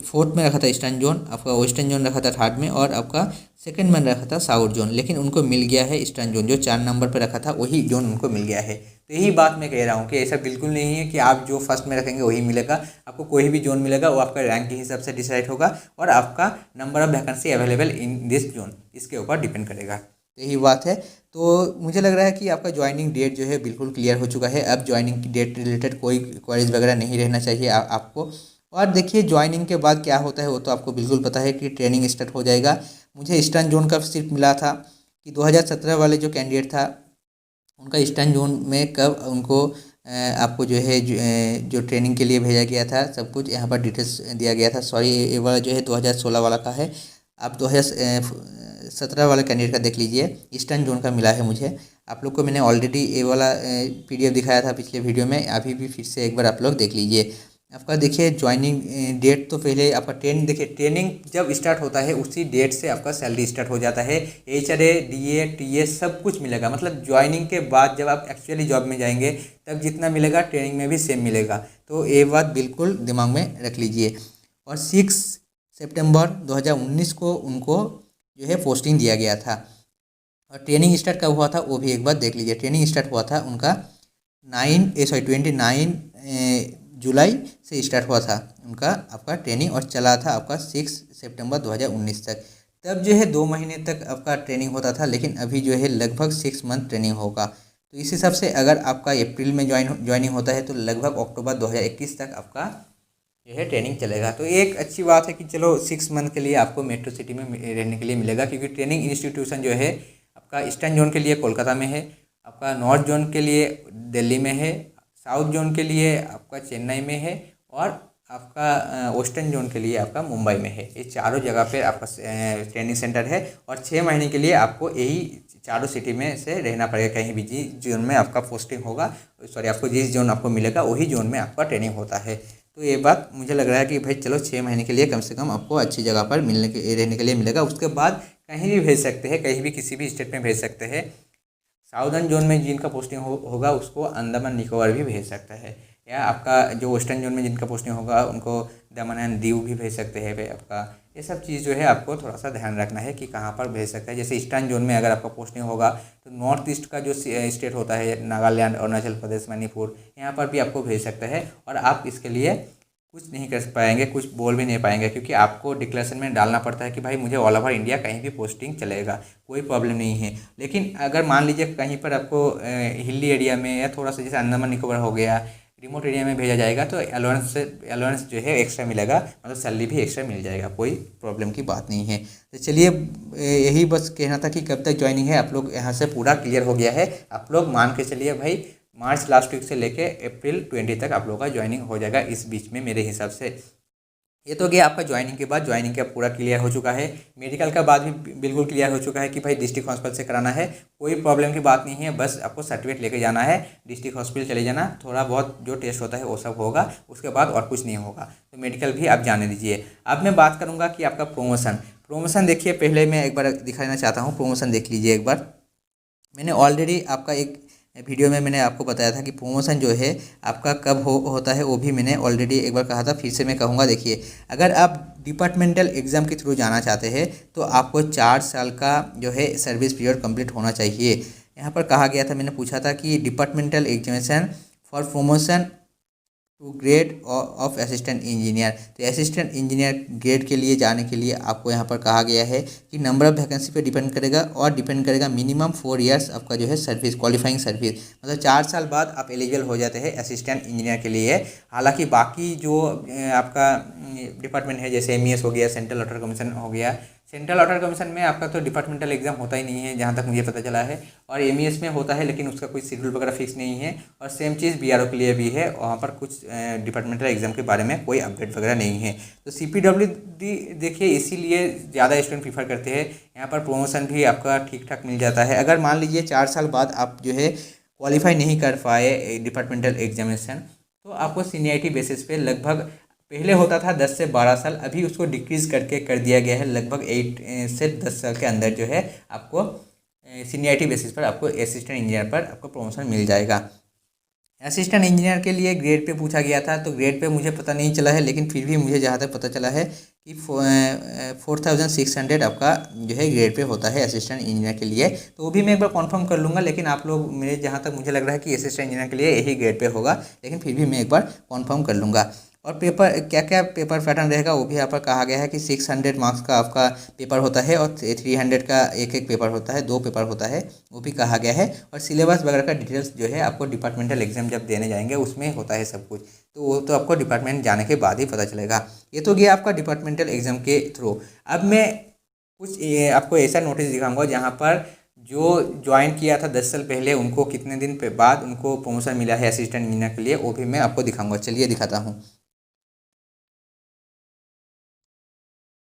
फोर्थ में रखा था ईस्टर्न जोन, आपका वेस्टर्न जोन रखा था थर्ड में, और आपका सेकंड में रखा था साउथ जोन। लेकिन उनको मिल गया है ईस्टर्न जोन, जो 4 नंबर पर रखा था वही जोन उनको मिल गया है। तो यही बात मैं कह रहा हूँ कि ऐसा बिल्कुल नहीं है कि आप जो फर्स्ट में रखेंगे वही मिलेगा। आपको कोई भी जोन मिलेगा वो आपका रैंक के हिसाब से डिसाइड होगा, और आपका number of vacancy available in this zone, इसके ऊपर डिपेंड करेगा। तो यही बात है। तो मुझे लग रहा है कि आपका ज्वाइनिंग डेट जो है बिल्कुल क्लियर हो चुका है। अब ज्वाइनिंग की डेट रिलेटेड कोई क्वेरीज वगैरह नहीं रहना चाहिए आपको। और देखिए ज्वाइनिंग के बाद क्या होता है वो तो आपको बिल्कुल पता है कि ट्रेनिंग स्टार्ट हो जाएगा। मुझे ईस्टर्न जोन का सिर्फ मिला था कि 2017 वाले जो कैंडिडेट था उनका ईस्टर्न जोन में कब उनको आपको जो है जो ट्रेनिंग के लिए भेजा गया था, सब कुछ यहाँ पर डिटेल्स दिया गया था। सॉरी ये वाला जो है 2016 वाला का है। आप 2017 वाला कैंडिडेट का देख लीजिए, ईस्टर्न जोन का मिला है मुझे। आप लोग को मैंने ऑलरेडी ये वाला PDF दिखाया था पिछले वीडियो में, अभी भी फिर से एक बार आप लोग देख लीजिए। आपका देखिए ज्वाइनिंग डेट तो पहले आपका ट्रेनिंग, देखिए ट्रेनिंग जब स्टार्ट होता है उसी डेट से आपका सैलरी स्टार्ट हो जाता है। HRA DA TA सब कुछ मिलेगा। मतलब ज्वाइनिंग के बाद जब आप एक्चुअली जॉब में जाएंगे तब जितना मिलेगा ट्रेनिंग में भी सेम मिलेगा। तो ये बात बिल्कुल दिमाग में रख लीजिए। और 6 सितंबर 2019 को उनको जो है पोस्टिंग दिया गया था। और ट्रेनिंग स्टार्ट कब हुआ था वो भी एक बार देख लीजिए। ट्रेनिंग स्टार्ट हुआ था उनका 29 जुलाई से स्टार्ट हुआ था उनका आपका ट्रेनिंग, और चला था आपका 6 सितंबर 2019 तक। तब जो है 2 महीने तक आपका ट्रेनिंग होता था, लेकिन अभी जो है लगभग 6 मंथ ट्रेनिंग होगा। तो इस हिसाब से अगर आपका अप्रैल में ज्वाइनिंग होता है तो लगभग अक्टूबर 2021 तक आपका जो है ट्रेनिंग चलेगा। तो एक अच्छी बात है कि चलो 6 मंथ के लिए आपको मेट्रो सिटी में रहने के लिए मिलेगा, क्योंकि ट्रेनिंग इंस्टीट्यूशन जो है आपका ईस्टर्न जोन के लिए कोलकाता में है, आपका नॉर्थ जोन के लिए दिल्ली में है, साउथ जोन के लिए आपका चेन्नई में है, और आपका वेस्टर्न जोन के लिए आपका मुंबई में है। ये चारों जगह पे आपका ट्रेनिंग सेंटर है, और 6 महीने के लिए आपको यही चारों सिटी में से रहना पड़ेगा। कहीं भी जिस जोन में आपका पोस्टिंग होगा, सॉरी आपको जिस जोन आपको मिलेगा वही जोन में आपका ट्रेनिंग होता है। तो ये बात मुझे लग रहा है कि भाई चलो 6 महीने के लिए कम से कम आपको अच्छी जगह पर रहने के लिए मिलेगा। उसके बाद कहीं भी भेज सकते हैं, कहीं भी किसी भी स्टेट में भेज सकते हैं। साउदर्न जोन में जिनका पोस्टिंग होगा उसको अंडमान निकोबार भी भेज सकता है, या आपका जो वेस्टर्न जोन में जिनका पोस्टिंग होगा उनको दमन एंड दीव भी भेज सकते हैं आपका। ये सब चीज़ जो है आपको थोड़ा सा ध्यान रखना है कि कहाँ पर भेज सकता है। जैसे ईस्टर्न जोन में अगर आपका पोस्टिंग होगा तो नॉर्थ ईस्ट का जो स्टेट होता है नागालैंड, अरुणाचल प्रदेश, मणिपुर, यहाँ पर भी आपको भेज सकता है और आप इसके लिए कुछ नहीं कर पाएंगे, कुछ बोल भी नहीं पाएंगे, क्योंकि आपको डिक्लेरेशन में डालना पड़ता है कि भाई मुझे ऑल ओवर इंडिया कहीं भी पोस्टिंग चलेगा, कोई प्रॉब्लम नहीं है। लेकिन अगर मान लीजिए कहीं पर आपको हिली एरिया में या थोड़ा सा जैसे अंडमान निकोबार हो गया, रिमोट एरिया में भेजा जाएगा तो अलाउंस जो है एक्स्ट्रा मिलेगा, मतलब सैलरी भी एक्स्ट्रा मिल जाएगा, कोई प्रॉब्लम की बात नहीं है। तो चलिए यही बस कहना था कि कब तक ज्वाइनिंग है, आप लोग यहाँ से पूरा क्लियर हो गया है। आप लोग मान के चलिए भाई मार्च लास्ट वीक से लेके अप्रैल 20 तक आप लोगों का ज्वाइनिंग हो जाएगा इस बीच में मेरे हिसाब से। ये तो गया आपका ज्वाइनिंग के बाद, ज्वाइनिंग का पूरा क्लियर हो चुका है। मेडिकल का बाद भी बिल्कुल क्लियर हो चुका है कि भाई डिस्ट्रिक्ट हॉस्पिटल से कराना है, कोई प्रॉब्लम की बात नहीं है, बस आपको सर्टिफिकेट लेके जाना है, डिस्ट्रिक्ट हॉस्पिटल चले जाना, थोड़ा बहुत जो टेस्ट होता है वो सब होगा, उसके बाद और कुछ नहीं होगा। तो मेडिकल भी आप जाने दीजिए। अब मैं बात करूँगा कि आपका प्रमोशन देखिए, पहले मैं एक बार दिखाना चाहता हूँ, प्रमोशन देख लीजिए एक बार। मैंने ऑलरेडी आपका एक वीडियो में मैंने आपको बताया था कि प्रमोशन जो है आपका कब होता है, वो भी मैंने ऑलरेडी एक बार कहा था, फिर से मैं कहूँगा। देखिए, अगर आप डिपार्टमेंटल एग्ज़ाम के थ्रू जाना चाहते हैं तो आपको 4 साल का जो है सर्विस पीरियड कंप्लीट होना चाहिए। यहाँ पर कहा गया था, मैंने पूछा था कि departmental examination for promotion to grade of assistant engineer. तो असिस्टेंट इंजीनियर ग्रेड के लिए जाने के लिए आपको यहाँ पर कहा गया है कि नंबर ऑफ वैकेंसी पे डिपेंड करेगा, और डिपेंड करेगा मिनिमम 4 इयर्स आपका जो है सर्विस, क्वालिफाइंग सर्विस, मतलब 4 साल बाद आप एलिजिबल हो जाते हैं असिस्टेंट इंजीनियर के लिए। हालांकि बाकी जो आपका डिपार्टमेंट है, जैसे MES हो गया, सेंट्रल ऑडिटर कमीशन हो गया, सेंट्रल ऑडिटर कमीशन में आपका तो डिपार्टमेंटल एग्जाम होता ही नहीं है जहाँ तक मुझे पता चला है, और MES में होता है लेकिन उसका कोई शेड्यूल वगैरह फिक्स नहीं है। और सेम चीज़ BRO के लिए भी है, वहाँ पर कुछ डिपार्टमेंटल एग्जाम के बारे में कोई अपडेट वगैरह नहीं है। तो CPWD देखिए इसीलिए ज़्यादा स्टूडेंट प्रीफर करते हैं, यहाँ पर प्रमोशन भी आपका ठीक ठाक मिल जाता है। अगर मान लीजिए 4 साल बाद आप जो है क्वालिफाई नहीं कर पाए डिपार्टमेंटल एग्जामिनेशन, तो आपको सीनियरिटी बेसिस पे लगभग, पहले होता था 10 से 12 साल, अभी उसको डिक्रीज़ करके कर दिया गया है, लगभग 8 से 10 साल के अंदर जो है आपको सीनियरिटी बेसिस पर आपको असिस्टेंट इंजीनियर पर आपको प्रमोशन मिल जाएगा। असिस्टेंट इंजीनियर के लिए ग्रेड पे पूछा गया था, तो ग्रेड पे मुझे पता नहीं चला है, लेकिन फिर भी मुझे जहाँ तक पता चला है कि 4600 आपका जो है ग्रेड पे होता है असिस्टेंट इंजीनियर के लिए। तो वो भी मैं एक बार कंफर्म कर लूँगा, लेकिन आप लोग, मेरे जहाँ तक मुझे लग रहा है कि असिस्टेंट इंजीनियर के लिए यही ग्रेड पे होगा, लेकिन फिर भी मैं एक बार कंफर्म कर लूँगा। और पेपर क्या क्या पेपर पैटर्न रहेगा वो भी यहाँ पर कहा गया है कि 600 मार्क्स का आपका पेपर होता है, और 300 का एक पेपर होता है, 2 पेपर होता है, वो भी कहा गया है। और सिलेबस वगैरह का डिटेल्स जो है आपको डिपार्टमेंटल एग्जाम जब देने जाएंगे उसमें होता है सब कुछ, तो वो तो आपको डिपार्टमेंट जाने के बाद ही पता चलेगा। ये तो गया आपका डिपार्टमेंटल एग्जाम के थ्रू। अब मैं कुछ आपको ऐसा नोटिस दिखाऊंगा जहाँ पर जो ज्वाइन किया था 10 साल पहले, उनको कितने दिन बाद उनको प्रमोशन मिला है असिस्टेंट इंजीनियर के लिए, वो भी मैं आपको दिखाऊंगा। चलिए दिखाता हूँ।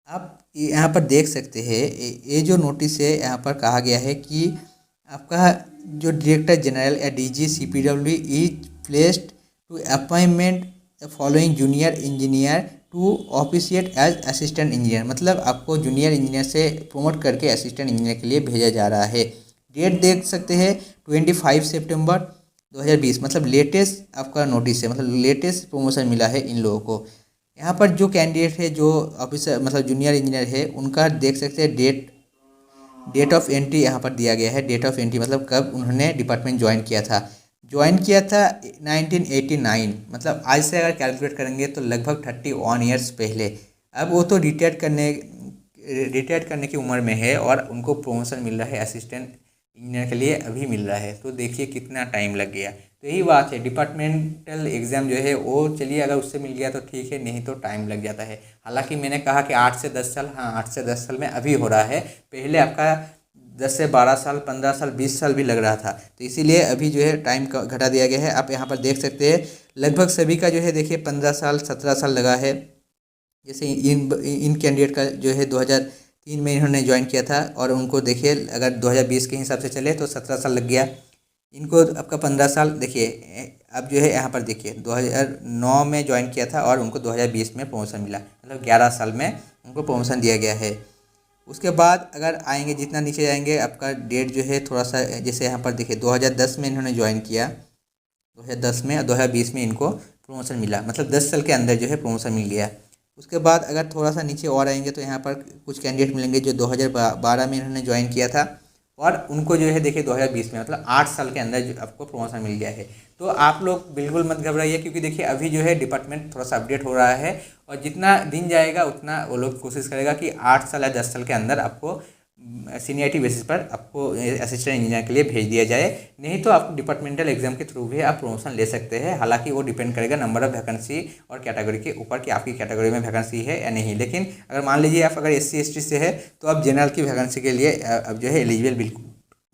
आप यहाँ पर देख सकते हैं, ये जो नोटिस है यहाँ पर कहा गया है कि आपका जो डायरेक्टर जनरल या DG CPW is placed to appointment following junior engineer to officiate as assistant engineer, मतलब आपको जूनियर इंजीनियर से प्रमोट करके असिस्टेंट इंजीनियर के लिए भेजा जा रहा है। डेट देख सकते हैं 25 सितंबर 2020, मतलब लेटेस्ट आपका नोटिस है, मतलब लेटेस्ट प्रमोशन मिला है इन लोगों को। यहाँ पर जो कैंडिडेट है, जो ऑफिसर मतलब जूनियर इंजीनियर है, उनका देख सकते हैं डेट ऑफ एंट्री यहाँ पर दिया गया है। डेट ऑफ एंट्री मतलब कब उन्होंने डिपार्टमेंट ज्वाइन किया था। 1989, मतलब आज से अगर कैलकुलेट करेंगे तो लगभग 31 ईयर्स पहले। अब वो तो रिटायर्ड करने की उम्र में है, और उनको प्रमोशन मिल रहा है असिस्टेंट इंजीनियर के लिए, अभी मिल रहा है। तो देखिए कितना टाइम लग गया। तो यही बात है, डिपार्टमेंटल एग्ज़ाम जो है वो, चलिए अगर उससे मिल गया तो ठीक है, नहीं तो टाइम लग जाता है। हालांकि मैंने कहा कि 8 से 10 साल, हाँ 8 से 10 साल में अभी हो रहा है, पहले आपका 10 से 12 साल, 15 साल, 20 साल भी लग रहा था। तो इसीलिए अभी जो है टाइम घटा दिया गया है। आप यहाँ पर देख सकते हैं लगभग सभी का जो है देखिए 15 साल 17 साल लगा है। जैसे इन कैंडिडेट का जो है 2003 में इन्होंने ज्वाइन किया था, और उनको देखिए अगर 2020 के हिसाब से चले तो 17 साल लग गया। इनको आपका 15 साल देखिए, अब जो है यहाँ पर देखिए 2009 में ज्वाइन किया था और उनको 2020 में प्रमोशन मिला, मतलब 11 साल में उनको प्रमोशन दिया गया है। उसके बाद अगर आएंगे, जितना नीचे जाएंगे आपका डेट जो है थोड़ा सा, जैसे यहाँ पर देखिए 2010 में इन्होंने ज्वाइन किया, 2010 में और 2020 में इनको प्रमोशन मिला, मतलब 10 साल के अंदर जो है प्रमोशन मिल गया। उसके बाद अगर थोड़ा सा नीचे और आएंगे तो यहाँ पर कुछ कैंडिडेट मिलेंगे जो 2012 में इन्होंने ज्वाइन किया था और उनको जो है देखिए 2020 में, मतलब 8 साल के अंदर जो आपको प्रमोशन मिल गया है। तो आप लोग बिल्कुल मत घबराइए, क्योंकि देखिए अभी जो है डिपार्टमेंट थोड़ा सा अपडेट हो रहा है और जितना दिन जाएगा उतना वो लोग कोशिश करेगा कि 8 साल या 10 साल के अंदर आपको सीनियरिटी बेसिस पर आपको असिस्टेंट इंजीनियर के लिए भेज दिया जाए। नहीं तो आप डिपार्टमेंटल एग्जाम के थ्रू भी आप प्रमोशन ले सकते हैं। हालांकि वो डिपेंड करेगा नंबर ऑफ वैकेंसी और कैटेगरी के ऊपर कि आपकी कैटेगरी में वैकेंसी है या नहीं। लेकिन अगर मान लीजिए आप अगर SC ST से है तो आप जनरल की वैकेंसी के लिए अब जो है एलिजिबल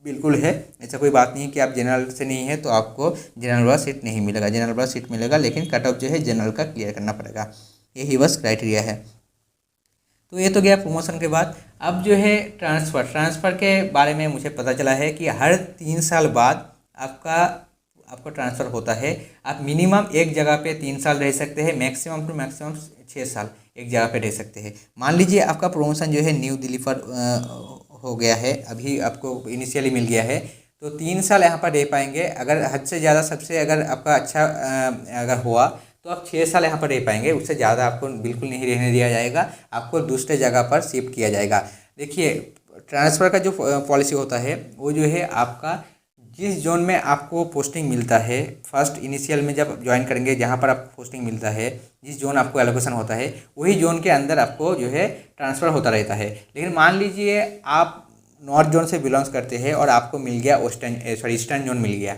बिल्कुल है। ऐसा कोई बात नहीं कि आप जनरल से नहीं है तो आपको जनरल वाला सीट नहीं मिलेगा, जनरल वाला सीट मिलेगा, लेकिन कट ऑफ जो है जनरल का क्लियर करना पड़ेगा। यही बस क्राइटेरिया है। तो ये तो गया प्रमोशन के बाद। अब जो है ट्रांसफ़र के बारे में मुझे पता चला है कि हर 3 साल बाद आपको ट्रांसफ़र होता है। आप मिनिमम एक जगह पे 3 साल रह सकते हैं, मैक्सिमम टू मैक्सिमम 6 साल एक जगह पे रह सकते हैं। मान लीजिए आपका प्रमोशन जो है न्यू दिल्ली पर हो गया है, अभी आपको इनिशियली मिल गया है, तो 3 साल यहाँ पर रह पाएंगे। अगर हद से ज़्यादा सबसे अगर आपका अच्छा अगर हुआ तो आप 6 साल यहाँ पर रह पाएंगे, उससे ज़्यादा आपको बिल्कुल नहीं रहने दिया जाएगा, आपको दूसरे जगह पर शिफ्ट किया जाएगा। देखिए ट्रांसफ़र का जो पॉलिसी होता है वो जो है आपका जिस जोन में आपको पोस्टिंग मिलता है, फर्स्ट इनिशियल में जब ज्वाइन करेंगे जहाँ पर आपको पोस्टिंग मिलता है, जिस जोन आपको एलोकेशन होता है वही जोन के अंदर आपको जो है ट्रांसफ़र होता रहता है। लेकिन मान लीजिए आप नॉर्थ जोन से बिलोंग्स करते हैं और आपको मिल गया ईस्टर्न जोन मिल गया,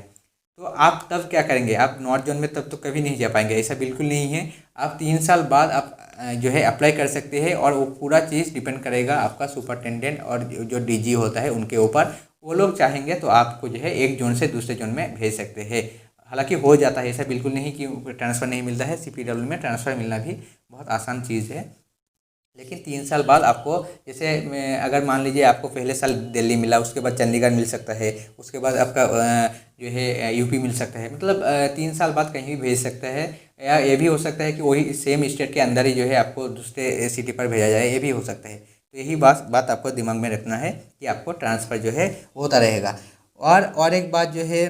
तो आप तब क्या करेंगे? आप नॉर्थ जोन में तब तो कभी नहीं जा पाएंगे, ऐसा बिल्कुल नहीं है। आप 3 साल बाद आप जो है अप्लाई कर सकते हैं और वो पूरा चीज़ डिपेंड करेगा आपका सुपरिटेंडेंट और जो DG होता है उनके ऊपर। वो लोग चाहेंगे तो आपको जो है एक जोन से दूसरे जोन में भेज सकते हैं। हालांकि हो जाता है, ऐसा बिल्कुल नहीं कि ट्रांसफ़र नहीं मिलता है। CPW में ट्रांसफ़र मिलना भी बहुत आसान चीज़ है। लेकिन 3 साल बाद आपको, जैसे अगर मान लीजिए आपको पहले साल दिल्ली मिला, उसके बाद चंडीगढ़ मिल सकता है, उसके बाद आपका जो है UP मिल सकता है, मतलब 3 साल बाद कहीं भी भेज सकता है। या ये भी हो सकता है कि वही सेम स्टेट के अंदर ही जो है आपको दूसरे सिटी पर भेजा जाए, ये भी हो सकता है। तो यही बात आपको दिमाग में रखना है कि आपको ट्रांसफ़र जो है होता रहेगा। और एक बात जो है,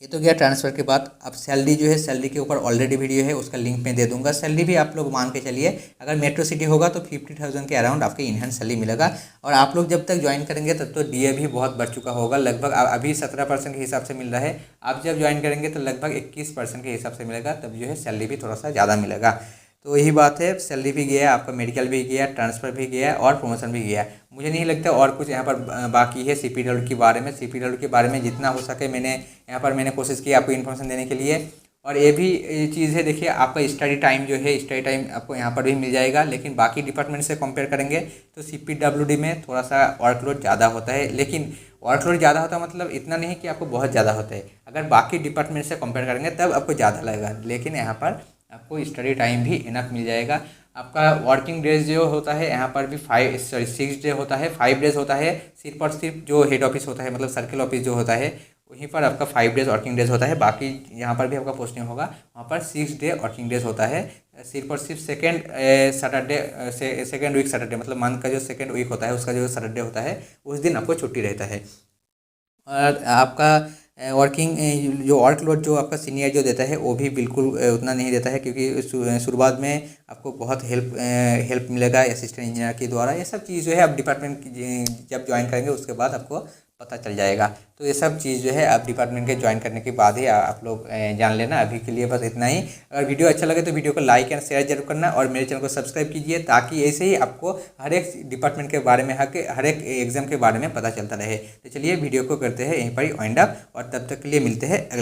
ये तो गया ट्रांसफ़र के बाद। अब सैलरी जो है, सैलरी के ऊपर ऑलरेडी वीडियो है, उसका लिंक मैं दे दूंगा। सैलरी भी आप लोग मान के चलिए, अगर मेट्रो सिटी होगा तो 50,000 के अराउंड आपके इनहैंस सैलरी मिलेगा। और आप लोग जब तक ज्वाइन करेंगे तब तो DA भी बहुत बढ़ चुका होगा, लगभग अभी 17% के हिसाब से मिल रहा है। आप जब ज्वाइन करेंगे तो लगभग 21% के हिसाब से मिलेगा, तब जो है सैलरी भी थोड़ा सा ज़्यादा मिलेगा। तो यही बात है, सैलरी भी गया, आपका मेडिकल भी गया, ट्रांसफ़र भी गया और प्रमोशन भी गया। मुझे नहीं लगता और कुछ यहाँ पर बाकी है CPW के बारे में। CPW के बारे में जितना हो सके मैंने कोशिश की आपको इन्फॉर्मेशन देने के लिए। और ये भी चीज़ है, देखिए आपका स्टडी टाइम जो है, स्टडी टाइम आपको यहाँ पर भी मिल जाएगा। लेकिन बाकी डिपार्टमेंट से कंपेयर करेंगे तो CPWD में थोड़ा सा वर्कलोड ज़्यादा होता है। लेकिन वर्कलोड ज़्यादा होता है मतलब इतना नहीं कि आपको बहुत ज़्यादा होता है, अगर बाकी डिपार्टमेंट से कंपेयर करेंगे तब आपको ज़्यादा लगेगा। लेकिन यहाँ पर आपको स्टडी टाइम भी इनफ मिल जाएगा। आपका वर्किंग डेज जो होता है यहाँ पर भी 6 डे होता है, 5 डेज होता है। सिर्फ और सिर्फ जो हेड ऑफिस होता है, मतलब सर्किल ऑफिस जो होता है, वहीं पर आपका 5 डेज वर्किंग डेज होता है। बाकी यहाँ पर भी आपका पोस्टिंग होगा, वहाँ पर 6 डे वर्किंग डेज होता है। सिर्फ और सिर्फ सेकेंड वीक सैटरडे, मतलब मंथ का जो सेकेंड वीक होता है उसका जो सैटरडे होता है उस दिन आपको छुट्टी रहता है। और आपका वर्किंग जो वर्कलोड जो आपका सीनियर जो देता है वो भी बिल्कुल उतना नहीं देता है, क्योंकि शुरुआत में आपको बहुत हेल्प मिलेगा असिस्टेंट इंजीनियर के द्वारा। ये सब चीज़ जो है आप डिपार्टमेंट जब ज्वाइन करेंगे उसके बाद आपको पता चल जाएगा। तो ये सब चीज़ जो है आप डिपार्टमेंट के ज्वाइन करने के बाद ही आप लोग जान लेना। अभी के लिए बस इतना ही। अगर वीडियो अच्छा लगे तो वीडियो को लाइक एंड शेयर जरूर करना और मेरे चैनल को सब्सक्राइब कीजिए, ताकि ऐसे ही आपको हर एक डिपार्टमेंट के बारे में, हर एक एग्जाम के बारे में पता चलता रहे। तो चलिए वीडियो को करते हैं यहीं पर ही वाइंड अप, और तब तक के लिए मिलते हैं अगले